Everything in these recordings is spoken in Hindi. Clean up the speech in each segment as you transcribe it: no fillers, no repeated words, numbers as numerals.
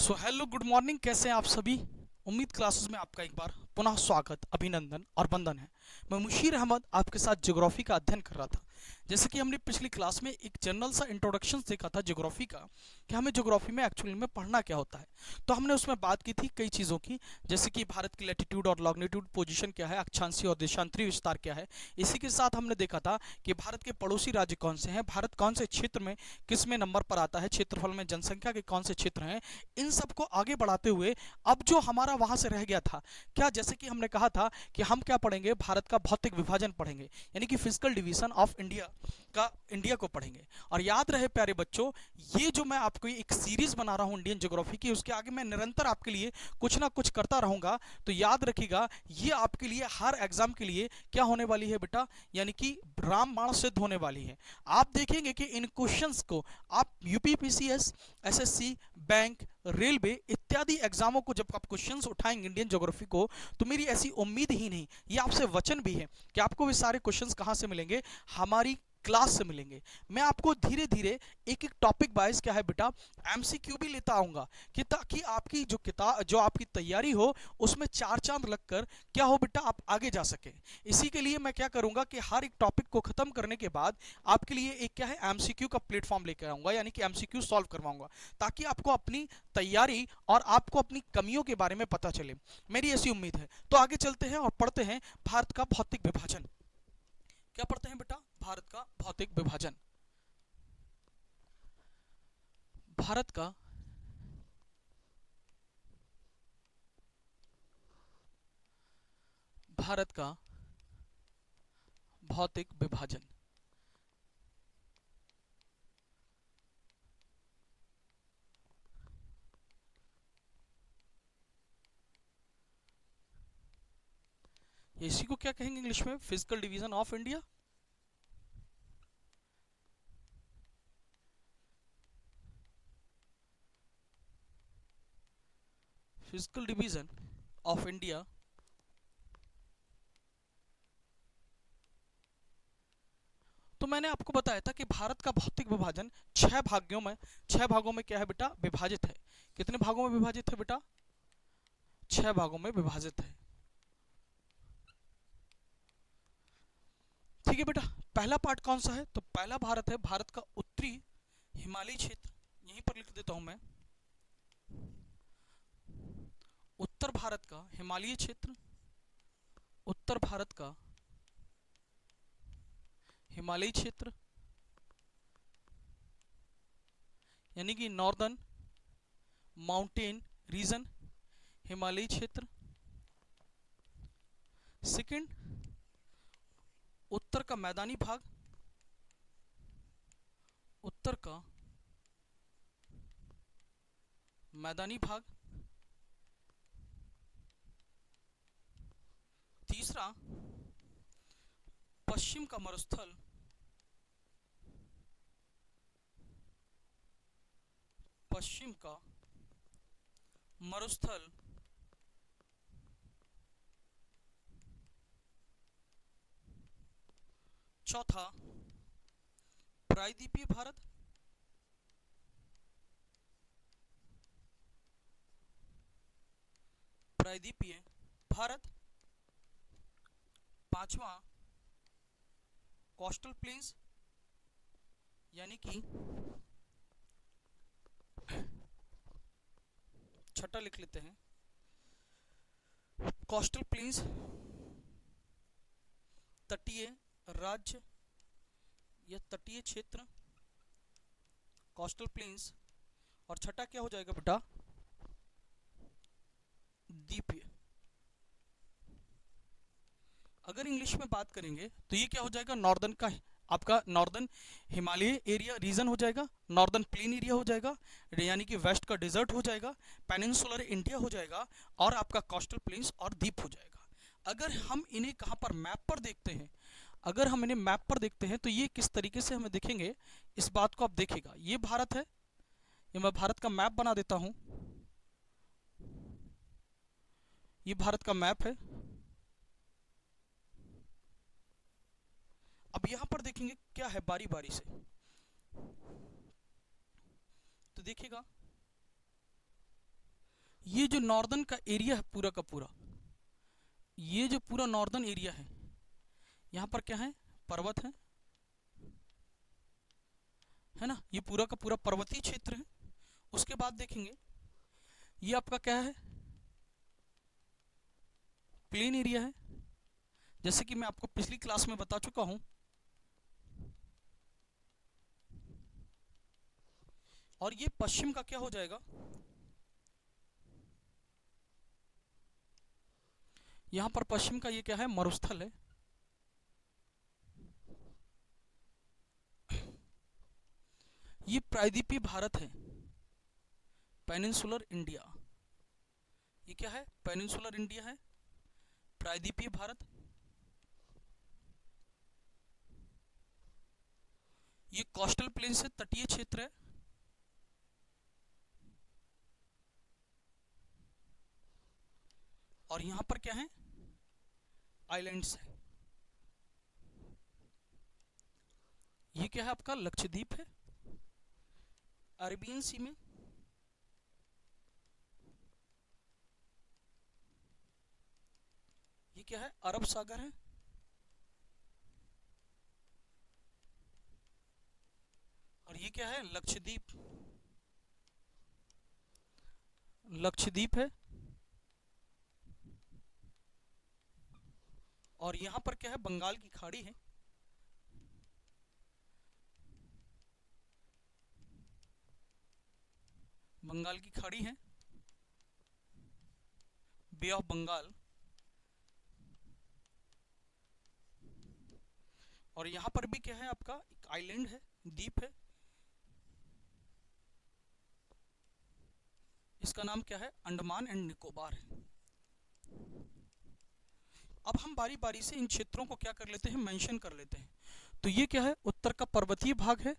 सो हेलो गुड मॉर्निंग, कैसे हैं आप सभी। उम्मीद क्लासेस में आपका एक बार पुनः स्वागत, अभिनंदन और वंदन है। मैं मुशीर अहमद आपके साथ ज्योग्राफी का अध्ययन कर रहा था। जैसे कि हमने पिछली क्लास में एक जनरल सा इंट्रोडक्शन देखा था ज्योग्राफी का, कि हमें ज्योग्राफी में एक्चुअली में पढ़ना क्या होता है। तो हमने उसमें बात की थी कई चीज़ों की, जैसे कि भारत की लैटिट्यूड और लॉन्गिट्यूड पोजीशन क्या है, अक्षांशीय और देशांतरीय विस्तार क्या है। इसी के साथ हमने देखा था कि भारत के पड़ोसी राज्य कौन से हैं, भारत कौन से क्षेत्र में किस में नंबर पर आता है, क्षेत्रफल में जनसंख्या के कौन से क्षेत्र हैं। इन सबको आगे बढ़ाते हुए अब जो हमारा वहां से रह गया था क्या, जैसे कि हमने कहा था कि हम क्या पढ़ेंगे, भारत का भौतिक विभाजन पढ़ेंगे, यानी कि फिजिकल डिवीजन ऑफ इंडिया का, इंडिया को पढ़ेंगे। और याद रहे प्यारे बच्चों, ये जो मैं आपको एक सीरीज बना रहा हूं इंडियन ज्योग्राफी की, उसके आगे मैं निरंतर आपके लिए कुछ ना कुछ करता रहूंगा। तो याद रखिएगा, ये आपके लिए हर एग्जाम के लिए क्या होने वाली है बेटा, यानी कि रामबाण सिद्ध होने वाली है। आप देखेंगे कि इन क्वेश्चंस को आप यूपीपीसीएस, एसएससी, बैंक, रेलवे इत्यादि एग्जामों को जब आप क्वेश्चंस उठाएंगे इंडियन ज्योग्राफी को, तो मेरी ऐसी उम्मीद ही नहीं, ये आपसे वचन भी है कि आपको वे सारे क्वेश्चंस कहां से मिलेंगे, हमारी क्लास से मिलेंगे। मैं आपको धीरे धीरे एक एक टॉपिक वाइज क्या है बेटा, एमसीक्यू भी लेता आऊंगा, कि ताकि आपकी जो किताब, जो आपकी तैयारी हो, उसमें चार चांद लगकर क्या हो बेटा, आप आगे जा सके। इसी के लिए मैं क्या करूंगा कि हर एक टॉपिक को खत्म करने के बाद आपके लिए एक क्या है, एमसीक्यू का प्लेटफॉर्म लेकर आऊंगा, यानी कि एमसीक्यू सॉल्व करवाऊंगा, ताकि आपको अपनी तैयारी और आपको अपनी कमियों के बारे में पता चले। मेरी ऐसी उम्मीद है। तो आगे चलते हैं और पढ़ते हैं भारत का भौतिक विभाजन। क्या पढ़ते हैं बेटा, भारत का भौतिक विभाजन। भारत का भारत का भौतिक विभाजन। इसी को क्या कहेंगे इंग्लिश में, physical division of India. Physical division of India. तो मैंने आपको बताया था कि भारत का भौतिक विभाजन छह भागों में क्या है बेटा, विभाजित है। कितने भागों में विभाजित है बेटा, छह भागों में विभाजित है। ठीक है बेटा, पहला पार्ट कौन सा है, तो पहला भारत है, भारत का उत्तरी हिमालयी क्षेत्र, यहीं पर लिख देता हूं मैं, उत्तर भारत का हिमालयी क्षेत्र, उत्तर भारत का हिमालयी क्षेत्र, यानी कि नॉर्दर्न माउंटेन रीजन, हिमालयी क्षेत्र। सेकंड, उत्तर का मैदानी भाग, उत्तर का मैदानी भाग। तीसरा, पश्चिम का मरुस्थल, पश्चिम का मरुस्थल। चौथा, प्रायद्वीपीय भारत, प्रायद्वीपीय भारत। पांचवा, कोस्टल प्लेन्स, यानी कि छठा लिख लेते हैं, कोस्टल प्लेन्स, तटीय राज्य या तटीय क्षेत्र, कोस्टल प्लेन्स। और छठा क्या हो जाएगा बेटा, द्वीपीय। अगर इंग्लिश में बात करेंगे तो ये क्या हो जाएगा, नॉर्दर्न का, आपका नॉर्दर्न हिमालय एरिया रीजन हो जाएगा, नॉर्दर्न प्लेन एरिया हो जाएगा, यानी कि वेस्ट का डिजर्ट हो जाएगा, पेनिनसुलर इंडिया हो जाएगा, और आपका कोस्टल प्लेन्स और द्वीप हो जाएगा। अगर हम इन्हें कहां पर मैप पर देखते हैं, अगर हम इन्हें मैप पर देखते हैं तो ये किस तरीके से हमें दिखेंगे, इस बात को आप देखिएगा। ये भारत है, ये मैं भारत का मैप बना देता हूं, ये भारत का मैप है। अब यहां पर देखेंगे क्या है, बारी बारी से, तो देखिएगा ये जो नॉर्दर्न का एरिया है पूरा का पूरा, ये जो पूरा नॉर्दर्न एरिया है, यहाँ पर क्या है, पर्वत है ना, ये पूरा का पूरा पर्वतीय क्षेत्र है। उसके बाद देखेंगे ये आपका क्या है, प्लेन एरिया है, जैसे कि मैं आपको पिछली क्लास में बता चुका हूं। और ये पश्चिम का क्या हो जाएगा, यहां पर पश्चिम का ये क्या है, मरुस्थल है। ये प्रायद्वीपीय भारत है, पेनिनसुलर इंडिया। ये क्या है, पेनिनसुलर इंडिया है, प्रायद्वीपीय भारत। ये कोस्टल प्लेन से तटीय क्षेत्र है। और यहां पर क्या है, आइलैंड्स है। ये क्या है आपका, लक्षद्वीप है, अरेबियन सी में। ये क्या है, अरब सागर है। और ये क्या है, लक्षद्वीप, लक्षद्वीप है। और यहां पर क्या है, बंगाल की खाड़ी है। बंगाल की खाड़ी है, बे ऑफ बंगाल। और यहां पर भी क्या है आपका, एक आइलैंड है, द्वीप है। इसका नाम क्या है, अंडमान एंड निकोबार है। अब हम बारी बारी से इन क्षेत्रों को क्या कर लेते हैं, मेंशन कर लेते हैं। तो ये क्या है, उत्तर का पर्वतीय भाग है,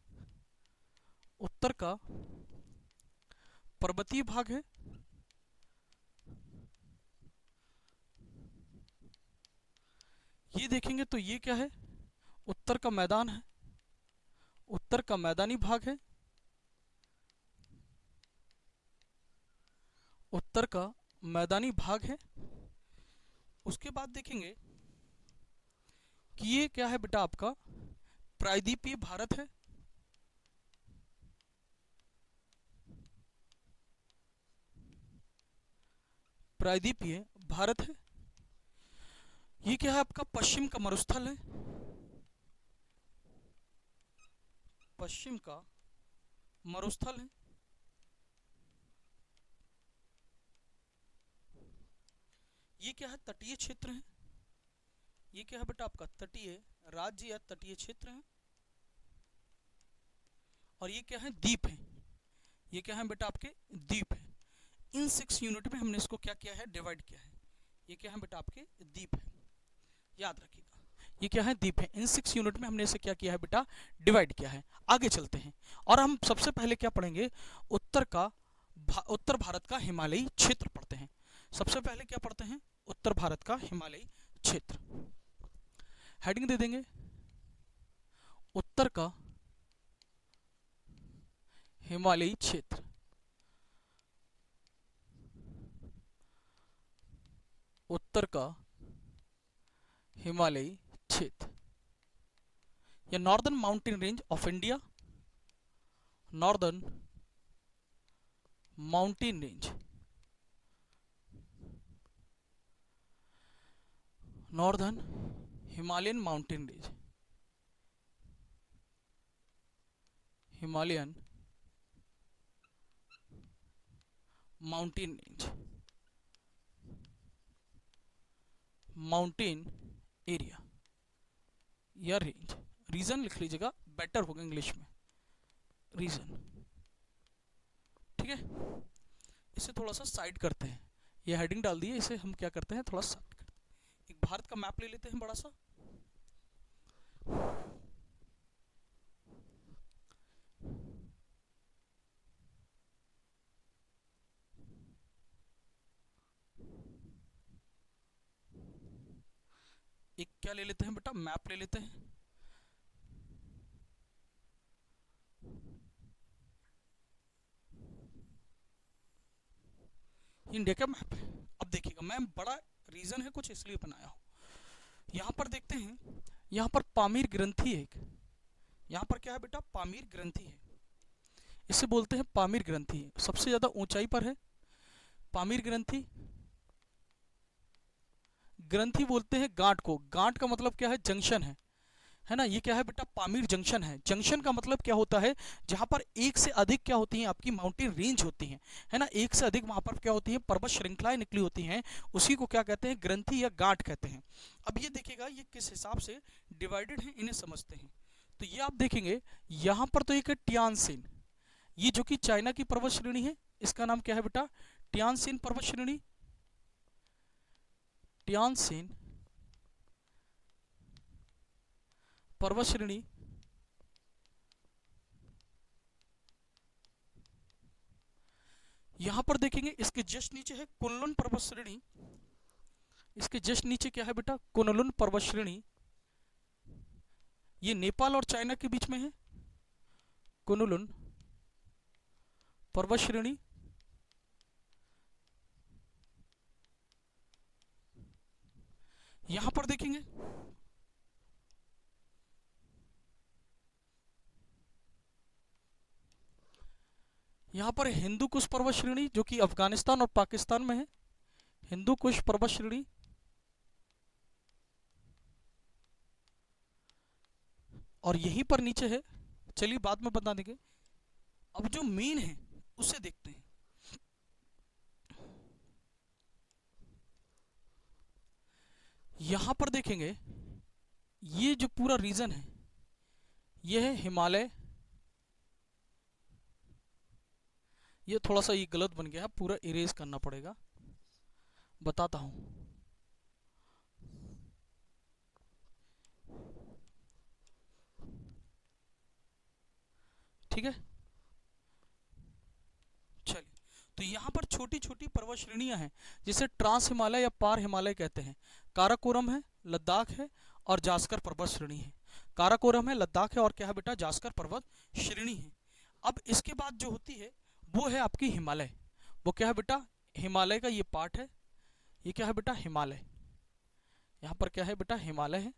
उत्तर का पर्वतीय भाग है। ये देखेंगे तो ये क्या है, उत्तर का मैदान है, उत्तर का मैदानी भाग है, उत्तर का मैदानी भाग है। उसके बाद देखेंगे कि ये क्या है बेटा आपका, प्रायद्वीपीय भारत है। प्रायद्वीपीय भारत है। ये क्या है आपका, पश्चिम का मरुस्थल है, पश्चिम का मरुस्थल है। ये क्या है, तटीय क्षेत्र है। ये क्या है बेटा आपका, तटीय राज्य या तटीय क्षेत्र है। और ये क्या है, द्वीप है। ये क्या है बेटा आपके, द्वीप है। इन 6 यूनिट में हमने इसको क्या किया है, डिवाइड किया है। ये क्या है बेटा आपके, द्वीप है, याद रखिएगा। ये क्या है, द्वीप है। इन 6 यूनिट में हमने इसे क्या किया है बेटा, डिवाइड किया है। आगे चलते हैं और हम सबसे पहले क्या पढ़ेंगे, उत्तर भारत का हिमालयी क्षेत्र पढ़ते हैं। सबसे पहले क्या पढ़ते हैं, उत्तर भारत का हिमालयी क्षेत्र। हेडिंग दे देंगे, उत्तर का हिमालयी क्षेत्र। उत्तर का हिमालयी क्षेत्र या northern mountain range of India, northern mountain range, northern Himalayan mountain range, Himalayan mountain range, mountain area या रेंज। रीजन लिख लीजिएगा, बेटर होगा इंग्लिश में, रीजन। ठीक है, इसे थोड़ा सा साइड करते हैं। ये हेडिंग डाल दी है, इसे हम क्या करते हैं, थोड़ा साइड करते हैं। एक भारत का मैप ले लेते हैं बड़ा सा। एक क्या ले लेते हैं बेटा, मैप ले लेते हैं। इंडिया का मैप है। अब देखिएगा, मैम बड़ा रीजन है कुछ इसलिए बनाया हूँ। यहाँ पर देखते हैं, यहाँ पर पामीर ग्रंथि है एक, यहाँ पर क्या है बेटा, पामीर ग्रंथि है, इसे बोलते हैं पामीर ग्रंथि। सबसे ज्यादा ऊंचाई पर है पामीर ग्रंथि। ग्रंथि बोलते हैं गांठ को, गांठ का मतलब क्या है, जंक्शन है ना। ये क्या है बेटा, पामीर जंक्शन है। जंक्शन का मतलब क्या होता है, जहां पर एक से अधिक क्या होती हैं आपकी माउंटेन रेंज होती हैं, है ना, एक से अधिक वहां पर क्या होती है, पर्वत श्रृंखलाएं निकली होती हैं, उसी को क्या कहते हैं, ग्रंथि या गांठ कहते हैं। अब ये देखिएगा ये किस हिसाब से डिवाइडेड है, इन्हें समझते हैं। तो ये आप देखेंगे यहाँ पर तो एक है टियानसिन, ये जो कि चाइना की पर्वत श्रेणी है, इसका नाम क्या है बेटा, टियानसिन पर्वत श्रेणी। टियानसिन पर्वत श्रेणी। यहां पर देखेंगे इसके जस्ट नीचे है कुनलुन पर्वत श्रेणी, इसके जस्ट नीचे क्या है बेटा, कुनलुन पर्वत श्रेणी। ये नेपाल और चाइना के बीच में है, कुनलुन पर्वत श्रेणी। यहां पर देखेंगे यहाँ पर हिंदू कुश पर्वत श्रेणी जो कि अफगानिस्तान और पाकिस्तान में है, हिंदू कुश पर्वत श्रेणी। और यहीं पर नीचे है, चलिए बाद में बता देंगे। अब जो मेन है उसे देखते हैं। यहां पर देखेंगे ये जो पूरा रीजन है ये है हिमालय। ये थोड़ा सा ये गलत बन गया है, पूरा इरेज करना पड़ेगा, बताता हूं। ठीक है, चलिए। तो यहाँ पर छोटी छोटी पर्वत श्रेणियां हैं जिसे ट्रांस हिमालय या पार हिमालय कहते हैं। काराकोरम है, लद्दाख है और जास्कर पर्वत श्रेणी है। काराकोरम है, लद्दाख है और क्या है बेटा, जास्कर पर्वत श्रेणी है। अब इसके बाद जो होती है वो है आपकी हिमालय। वो क्या है बेटा, हिमालय का ये पार्ट है, ये क्या है बेटा, हिमालय। यहाँ पर क्या है बेटा, हिमालय है,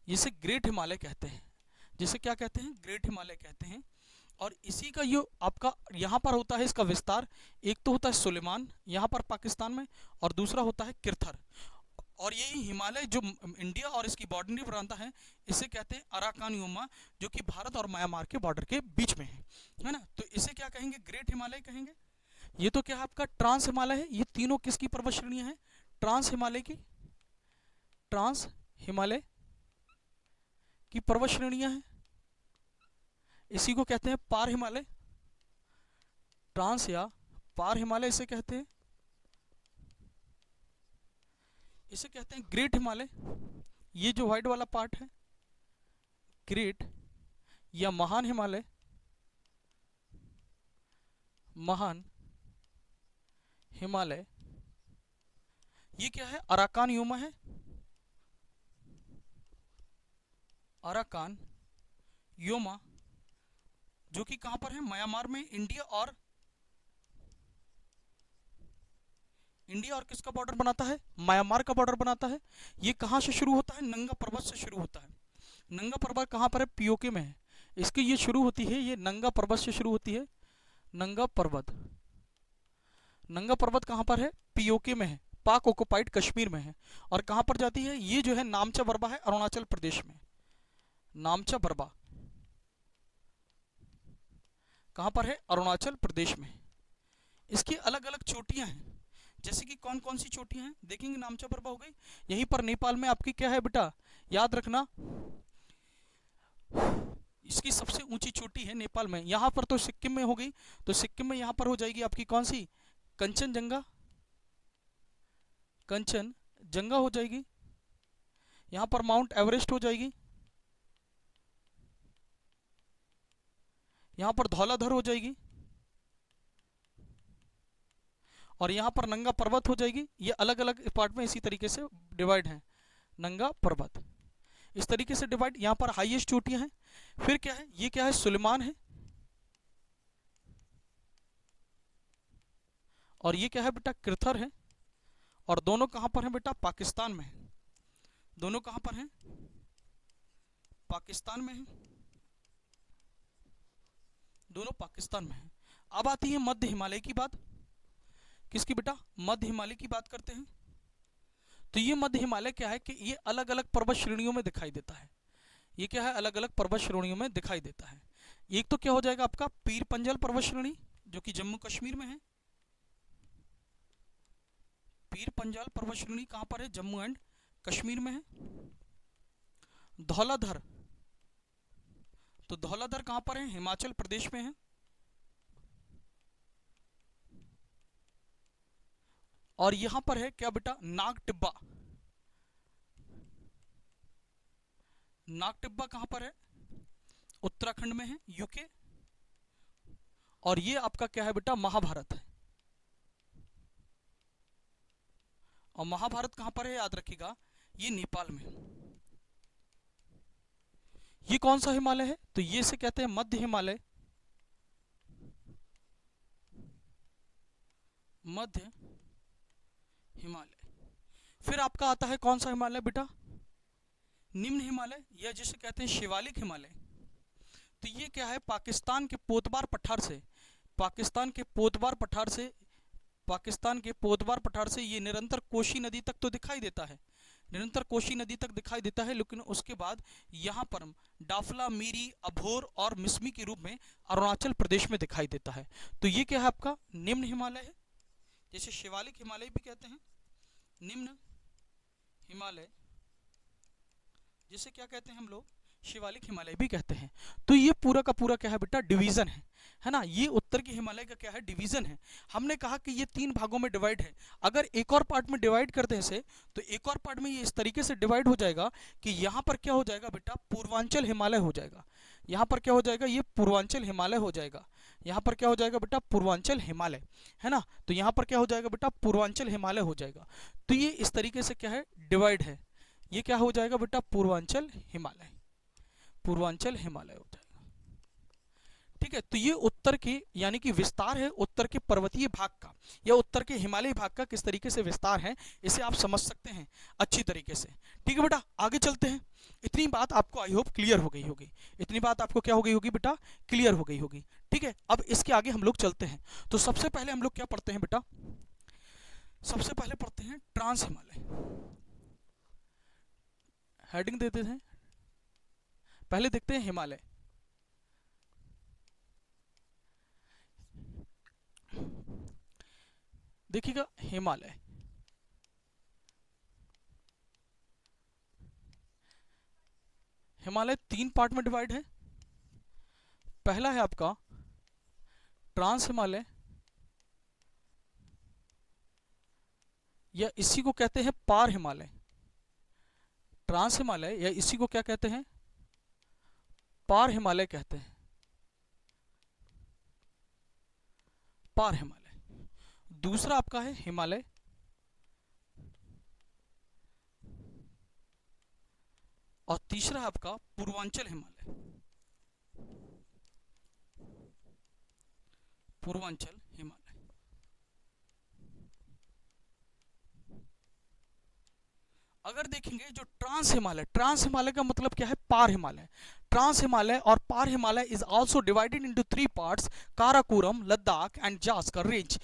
जिसे ग्रेट हिमालय कहते हैं, जिसे क्या कहते हैं, ग्रेट हिमालय कहते हैं। और इसी का ये आपका यहाँ पर होता है इसका विस्तार, एक तो होता है सुलेमान यहाँ पर पाकिस्तान में, और दूसरा होता है किरथर। और यही हिमालय जो इंडिया और इसकी बॉर्डर बनाता है, इसे कहते हैं अराकान योमा, जो कि भारत और म्यांमार के बॉर्डर के बीच में है ना। तो इसे क्या कहेंगे, ग्रेट हिमालय कहेंगे। ये तो क्या है आपका ट्रांस हिमालय है। ये तीनों किसकी पर्वत श्रेणियां हैं, ट्रांस हिमालय की, ट्रांस हिमालय की पर्वत श्रेणियां हैं। इसी को कहते हैं पार हिमालय, ट्रांस या पार हिमालय इसे कहते हैं। इसे कहते हैं ग्रेट हिमालय। ये जो व्हाइट वाला पार्ट है ग्रेट या महान हिमालय, महान हिमालय। ये क्या है, अराकान योमा है, अराकान योमा, जो कि कहां पर है, म्यांमार में, इंडिया और किसका बॉर्डर बनाता है, म्यांमार का बॉर्डर बनाता है। ये कहां से शुरू होता है, नंगा पर्वत से शुरू होता है। नंगा पर्वत कहां पर है, पीओके में है। इसकी ये शुरू होती है, ये नंगा पर्वत से शुरू होती है। नंगा पर्वत, नंगा पर्वत कहां पर है, पीओके में है, पाक ऑक्युपाइड कश्मीर में है। और कहां पर जाती है, ये जो है नामचा बरबा है, अरुणाचल प्रदेश में। नामचा बरबा कहां पर है, अरुणाचल प्रदेश में। इसकी अलग अलग चोटियां हैं, जैसे कि कौन कौन सी चोटियां हैं देखेंगे। नामचा बरबा हो गई, यहीं पर नेपाल में आपकी क्या है बेटा, याद रखना, इसकी सबसे ऊंची चोटी है नेपाल में। यहां पर तो सिक्किम में हो गई, तो सिक्किम में यहां पर हो जाएगी आपकी कौन सी, कंचनजंगा, कंचनजंगा हो जाएगी। यहां पर माउंट एवरेस्ट हो जाएगी, यहां पर धौलाधर हो जाएगी, और यहां पर नंगा पर्वत हो जाएगी। ये अलग अलग पार्ट में इसी तरीके से डिवाइड हैं, नंगा पर्वत इस तरीके से डिवाइड। यहां पर हाईएस्ट चोटियां हैं। फिर क्या है, ये क्या है, सुलेमान है, और ये क्या है बेटा, कृथर है। और दोनों कहाँ पर है बेटा, पाकिस्तान में है। दोनों कहाँ पर हैं, पाकिस्तान में है। दोनों पाकिस्तान में है। अब आती है मध्य हिमालय की बात। किसकी बेटा, मध्य हिमालय की बात करते हैं। तो ये मध्य हिमालय क्या है कि ये अलग अलग पर्वत श्रेणियों में दिखाई देता है। ये क्या है, अलग अलग पर्वत श्रेणियों में दिखाई देता है। एक तो क्या हो जाएगा आपका पीर पंजल पर्वत श्रेणी, जो कि जम्मू कश्मीर में है। पीर पंजाल पर्वत श्रेणी कहां पर है, जम्मू एंड कश्मीर में है। धौलाधर, तो धौलाधर कहां पर है, हिमाचल प्रदेश में है। और यहां पर है क्या बेटा, नाग टिब्बा। नाग टिब्बा कहां पर है, उत्तराखंड में है, यूके। और ये आपका क्या है बेटा, महाभारत है। और महाभारत कहां पर है, याद रखिएगा, ये नेपाल में। ये कौन सा हिमालय है, तो ये से कहते हैं मध्य हिमालय। मध्य हिमालय। फिर आपका आता है कौन सा हिमालय बेटा, निम्न हिमालय, या जिसे कहते हैं शिवालिक हिमालय। तो ये क्या है, पाकिस्तान के पोतबार पठार से, पाकिस्तान के पोतबार पठार से, पाकिस्तान के पोतबार पठार से ये निरंतर कोशी नदी तक तो दिखाई देता है, निरंतर कोशी नदी तक दिखाई देता है। लेकिन उसके बाद यहाँ पर डाफला, मीरी, अभोर और मिसमी के रूप में अरुणाचल प्रदेश में दिखाई देता है। तो ये क्या है आपका निम्न हिमालय है, जैसे शिवालिक हिमालय भी कहते हैं, निम्न हिमालय जिसे क्या कहते हैं हम लोग, शिवालिक हिमालय भी कहते हैं। तो ये पूरा का पूरा क्या है बेटा, डिवीजन है ना। ये उत्तर के हिमालय का क्या है, डिवीजन है। हमने कहा कि ये 3 भागों में डिवाइड है। अगर एक और पार्ट में डिवाइड करते हैं इसे, तो एक और पार्ट में ये इस तरीके से डिवाइड हो जाएगा कि यहाँ पर क्या हो जाएगा बेटा, पूर्वांचल हिमालय हो जाएगा। यहाँ पर क्या हो जाएगा, ये पूर्वांचल हिमालय हो जाएगा। यहाँ पर क्या हो जाएगा बेटा, पूर्वांचल हिमालय, है ना। तो यहाँ पर क्या हो जाएगा बेटा, पूर्वांचल हिमालय हो जाएगा। तो ये इस तरीके से क्या है, डिवाइड है। ये क्या हो जाएगा बेटा, पूर्वांचल हिमालय, पूर्वांचल हिमालय हो जाएगा। ठीक है, तो ये उत्तर के यानी कि विस्तार है उत्तर के पर्वतीय भाग का, या उत्तर के हिमालयी भाग का किस तरीके से विस्तार है, इसे आप समझ सकते हैं अच्छी तरीके से। ठीक है बेटा, आगे चलते हैं। इतनी बात आपको आई होप क्लियर हो गई होगी। इतनी बात आपको क्या हो गई होगी बेटा, क्लियर हो गई होगी। ठीक है, अब इसके आगे हम लोग चलते हैं। तो सबसे पहले हम लोग क्या पढ़ते हैं बेटा, सबसे पहले पढ़ते हैं ट्रांस हिमालय। हेडिंग देते हैं, पहले देखते हैं हिमालय। देखिएगा हिमालय, हिमालय 3 पार्ट में डिवाइड है। पहला है आपका ट्रांस हिमालय, या इसी को कहते हैं पार हिमालय। ट्रांस हिमालय या इसी को क्या कहते हैं, पार हिमालय कहते हैं, पार हिमालय। दूसरा आपका है हिमालय, और तीसरा है आपका पूर्वांचल हिमालय, पूर्वांचल हिमालय। अगर देखेंगे जो ट्रांस हिमालय, ट्रांस हिमालय का मतलब क्या है, पार हिमालय। ट्रांस हिमालय और पार Himalaya is also divided into 3 parts, Karakoram, Ladakh and Zanskar range.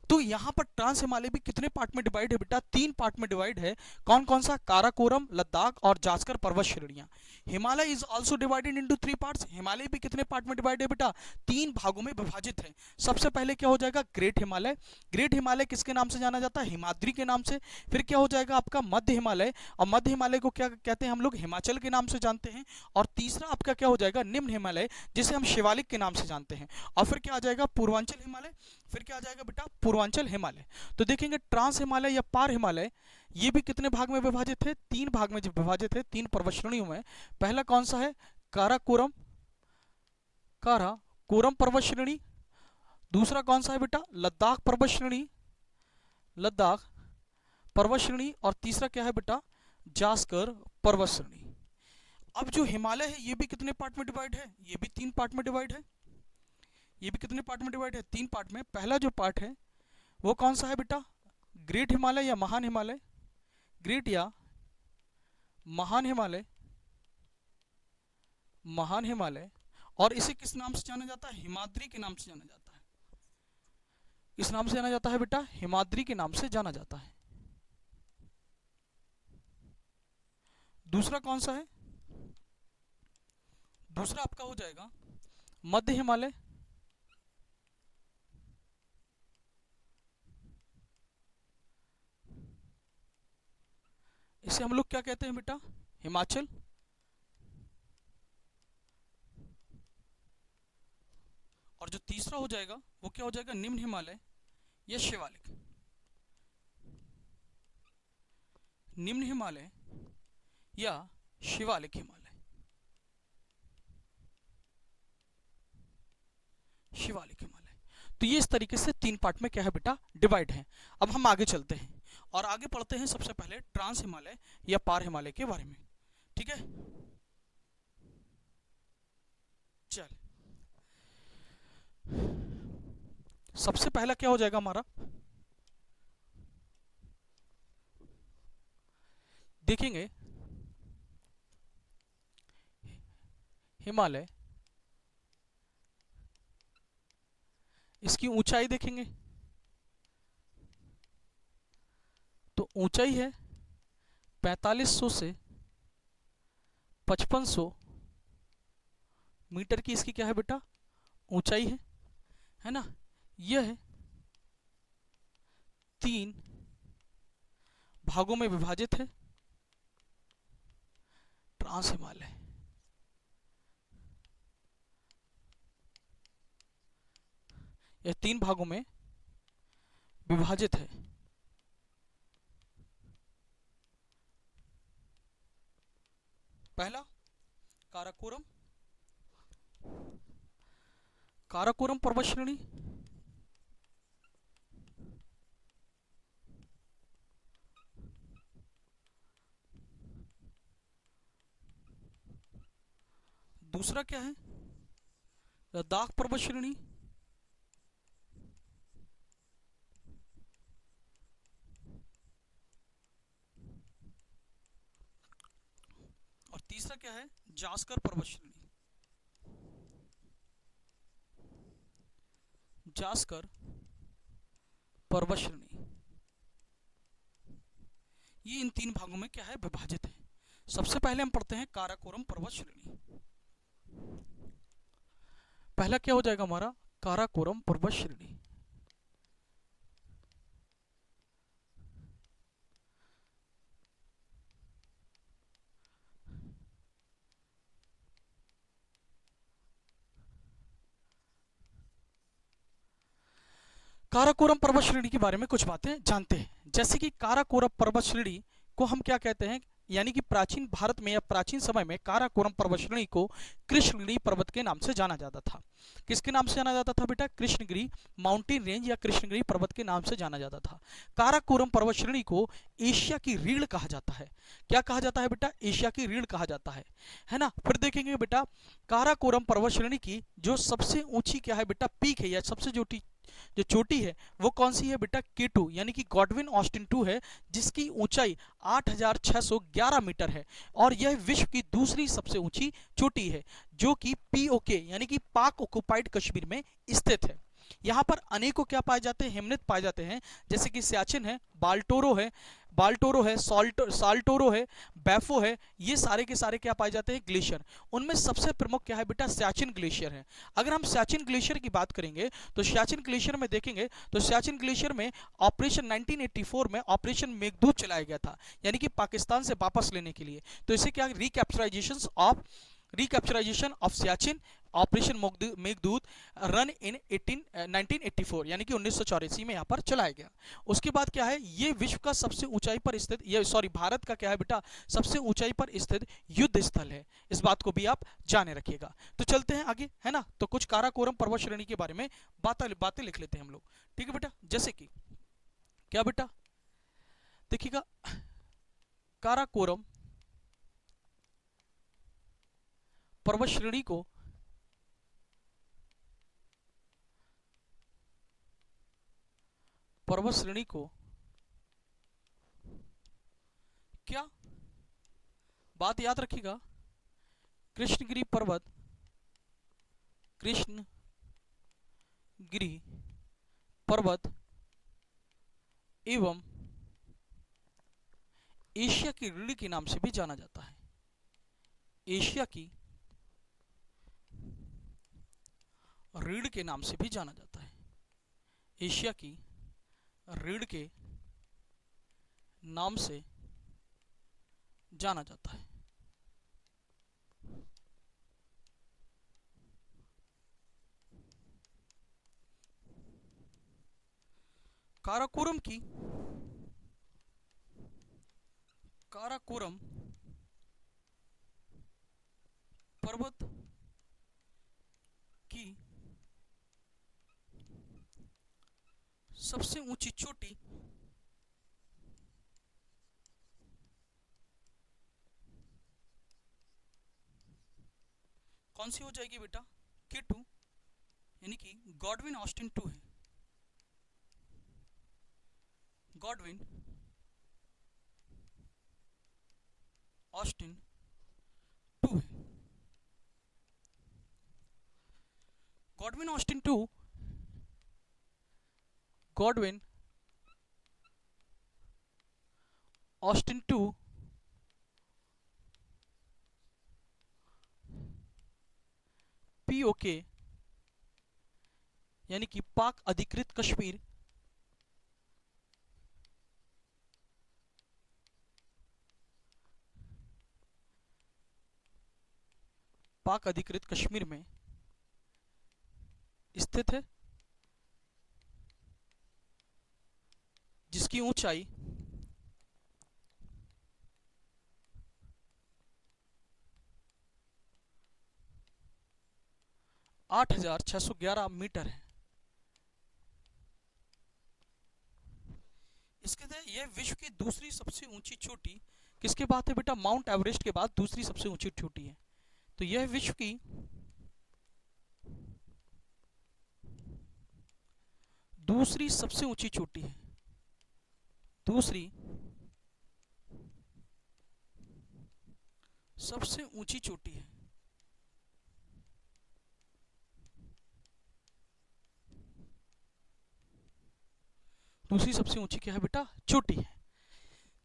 तो यहाँ पर ट्रांस हिमालय भी कितने पार्ट में डिवाइड है बेटा, 3 पार्ट में डिवाइड है। कौन कौन सा, काराकोरम, लद्दाख और जास्कर पर्वत श्रेणियां। Himalaya is also divided into 3 parts, Himalaya भी कितने पार्ट में डिवाइड है बेटा, 3 भागों में विभाजित है। सबसे पहले क्या हो जाएगा, ग्रेट हिमालय। ग्रेट हिमालय किसके नाम से जाना जाता है, हिमाद्री के नाम से। फिर क्या हो जाएगा आपका मध्य हिमालय, और मध्य हिमालय को क्या कहते हैं हम लोग, हिमाचल के नाम से जानते हैं। और तीसरा आपका क्या हो जाएगा, निम्न हिमालय, जिसे हम शिवालिक के नाम से जानते हैं। और फिर क्या आ जाएगा, पूर्वांचल हिमालय। फिर क्या आ जाएगा बेटा, पूर्वांचल हिमालय। तो देखेंगे ट्रांस हिमालय या पार हिमालय, ये भी कितने भाग में विभाजित है, 3 भाग में विभाजित है, 3 पर्वत श्रेणियों में। पहला कौन सा है, काराकोरम, काराकोरम पर्वत श्रेणी। दूसरा कौन सा है बेटा, लद्दाख पर्वत श्रेणी, लद्दाख पर्वत श्रेणी। और तीसरा क्या है बेटा, जास्कर पर्वत श्रेणी। अब जो हिमालय है ये भी कितने पार्ट में डिवाइड है, ये भी 3 पार्ट में डिवाइड है। ये भी कितने पार्ट में डिवाइड है, 3 पार्ट में। पहला जो पार्ट है वो कौन सा है बेटा? ग्रेट हिमालय या महान हिमालय? ग्रेट या महान हिमालय? महान हिमालय। और इसे किस नाम से जाना जाता है? हिमाद्री के नाम से जाना जाता है। किस नाम से जाना जाता है बेटा? हिमाद्री के नाम से जाना जाता है। दूसरा कौन सा है? दूसरा आपका हो जाएगा मध्य हिमालय। इसे हम लोग क्या कहते हैं बेटा? हिमाचल। और जो तीसरा हो जाएगा वो क्या हो जाएगा? निम्न हिमालय या शिवालिक। निम्न हिमालय या शिवालिक हिमालय। शिवालिक हिमालय। तो ये इस तरीके से तीन पार्ट में क्या है बेटा? डिवाइड है। अब हम आगे चलते हैं और आगे पढ़ते हैं सबसे पहले ट्रांस हिमालय या पार हिमालय के बारे में। ठीक है, चल सबसे पहला क्या हो जाएगा हमारा? देखेंगे हिमालय, इसकी ऊंचाई देखेंगे तो ऊंचाई है 4500 से 5500 मीटर की इसकी क्या है बेटा? ऊंचाई है ना। यह है 3 भागों में विभाजित है ट्रांस हिमालय। यह 3 भागों में विभाजित है। पहला काराकोरम, काराकोरम पर्वत श्रेणी। दूसरा क्या है? लद्दाख पर्वत श्रेणी। और तीसरा क्या है? जास्कर पर्वत श्रेणी। जास्कर पर्वत श्रेणी ये इन 3 भागों में क्या है? विभाजित है। सबसे पहले हम पढ़ते हैं काराकोरम पर्वत श्रेणी। पहला क्या हो जाएगा हमारा? काराकोरम पर्वत श्रेणी। काराकोरम पर्वत श्रेणी के बारे में कुछ बातें जानते हैं। जैसे कि काराकोरम पर्वत श्रेणी को हम क्या कहते हैं? यानी कि प्राचीन भारत में या प्राचीन समय में काराकोरम पर्वत श्रेणी को कृष्णगिरी पर्वत के नाम से जाना जाता था। किसके नाम से जाना जाता था बेटा? कृष्णगिरी माउंटेन रेंज या कृष्णगिरी पर्वत के नाम से जाना जाता था। काराकोरम पर्वत श्रेणी को एशिया की रीढ़ कहा जाता है। क्या कहा जाता है बेटा? एशिया की रीढ़ कहा जाता है ना। फिर देखेंगे बेटा काराकोरम पर्वत श्रेणी की जो सबसे ऊंची क्या है बेटा? पीक है या सबसे जो चोटी है वो कौन सी है बेटा? K2 यानी कि गॉडविन ऑस्टिन 2 है, जिसकी ऊंचाई 8611 मीटर है और यह विश्व की दूसरी सबसे ऊंची चोटी है जो कि POK यानी कि पाक ऑक्युपाइड कश्मीर में स्थित है। यहाँ पर अनेकों क्या पाए जाते हैं? हिमनद पाए जाते हैं, जैसे कि सियाचिन है, बाल्टोरो है, साल्टोरो है, बैफो है। ये सारे के सारे क्या पाए जाते हैं? ग्लेशियर। उनमें सबसे प्रमुख क्या है बेटा? सियाचिन ग्लेशियर है। अगर हम सियाचिन ग्लेशियर की बात करेंगे तो सियाचिन ग्लेशियर में देखेंगे तो सियाचिन ग्लेशियर में ऑपरेशन 1984 में ऑपरेशन मेघदूत चलाया गया था, यानी कि पाकिस्तान से वापस लेने के लिए। तो इसे क्या? Recapturisation of Siachen operation Meghdoot run in 1984 यानी कि 1984 में यहाँ पर चलाया गया। उसके बाद क्या है? ये विश्व का सबसे ऊंचाई पर स्थित, ये सॉरी भारत का क्या है बेटा? सबसे ऊंचाई पर स्थित युद्ध स्थल है। इस बात को भी आप जाने रखिएगा। तो चलते हैं आगे, है ना। तो कुछ काराकोरम पर्वत श्रेणी के बारे में बातें लिख लेते हैं हम लोग। ठीक है बेटा, जैसे कि क्या बेटा? देखिएगा काराकोरम पर्वत श्रेणी को पर्वत श्रेणी को क्या, बात याद रखिएगा, कृष्णगिरी पर्वत, कृष्णगिरी पर्वत एवं एशिया की रीढ़ के नाम से भी जाना जाता है। एशिया की रीढ़ के नाम से भी जाना जाता है। एशिया की रीढ़ के नाम से जाना जाता है। काराकोरम की काराकोरम पर्वत की सबसे ऊंची चोटी कौन सी हो जाएगी बेटा? K2, यानी कि गॉडविन ऑस्टिन 2 है। गॉडविन ऑस्टिन 2 है। Godwin Austen 2, Godwin Austen 2 POK यानी कि पाक अधिकृत कश्मीर पाक अधिकृत कश्मीर में स्थित है, जिसकी ऊंचाई 8,611 मीटर है। इसके तहत यह विश्व की दूसरी सबसे ऊंची चोटी किसके बाद है बेटा? माउंट एवरेस्ट के बाद दूसरी सबसे ऊंची चोटी है। तो यह विश्व की दूसरी सबसे ऊंची चोटी है। दूसरी सबसे ऊंची चोटी है। दूसरी सबसे ऊंची क्या है बेटा? चोटी है।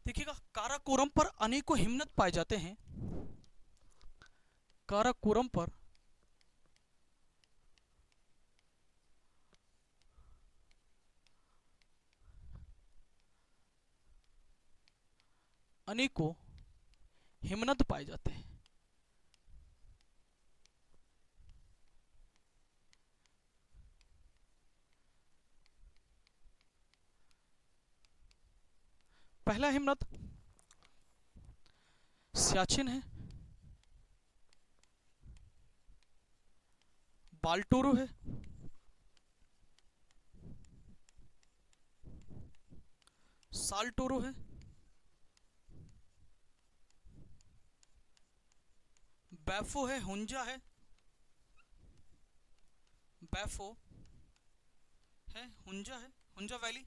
देखिएगा, काराकोरम पर अनेकों हिमनद पाए जाते हैं। काराकोरम पर अनेकों हिमनद पाए जाते हैं। पहला हिमनद सियाचिन है, बाल्टोरो है, साल्टोरो है, बैफो है, हुंजा है, बैफो है, हुंजा है, हुंजा वैली,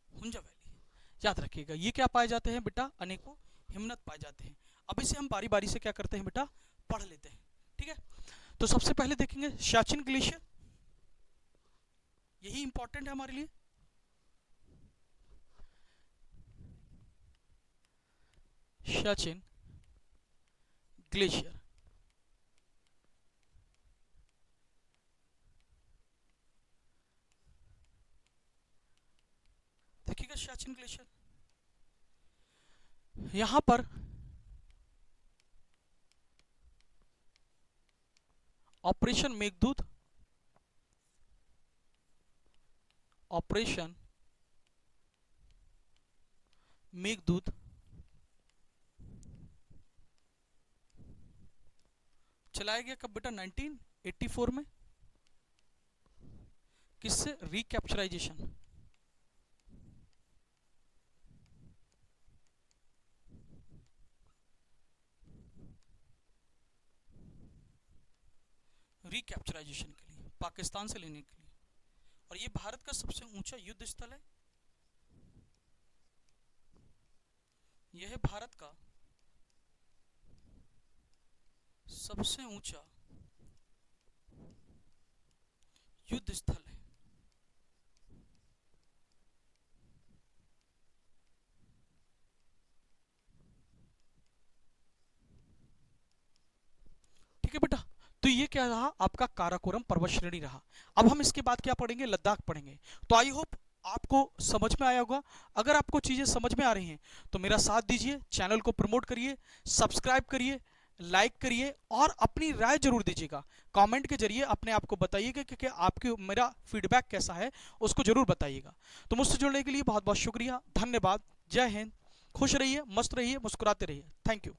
हुंजा वैली। याद रखिएगा, ये क्या पाए जाते हैं बेटा? अनेकों हिमनद पाए जाते हैं। अब इसे हम बारी बारी से क्या करते हैं बेटा? पढ़ लेते हैं। ठीक है, तो सबसे पहले देखेंगे सियाचिन ग्लेशियर। यही इंपॉर्टेंट है हमारे लिए। सियाचिन ग्लेशियर, देखिएगा सियाचिन ग्लेशियर, यहां पर ऑपरेशन मेघदूत, ऑपरेशन मेघदूत चलाया गया कब बेटा? 1984 में। किससे? रिकैप्चराइजेशन, रिकैप्चराइजेशन के लिए, पाकिस्तान से लेने के लिए। और ये भारत का सबसे ऊंचा युद्ध स्थल है। यह है भारत का सबसे ऊंचा युद्ध स्थल है। ठीक है बेटा, तो ये क्या रहा आपका काराकोरम पर्वत श्रेणी रहा। अब हम इसके बाद क्या पढ़ेंगे, लद्दाख पढ़ेंगे। तो आई होप आपको समझ में आया होगा। अगर आपको चीजें समझ में आ रही हैं तो मेरा साथ दीजिए, चैनल को प्रमोट करिए, सब्सक्राइब करिए, लाइक करिए और अपनी राय जरूर दीजिएगा। कमेंट के जरिए अपने आप को बताइएगा कि आपके मेरा फीडबैक कैसा है, उसको जरूर बताइएगा। तो मुझसे जुड़ने के लिए बहुत बहुत शुक्रिया, धन्यवाद, जय हिंद, खुश रहिए, मस्त रहिए, मुस्कुराते रहिए। Thank you.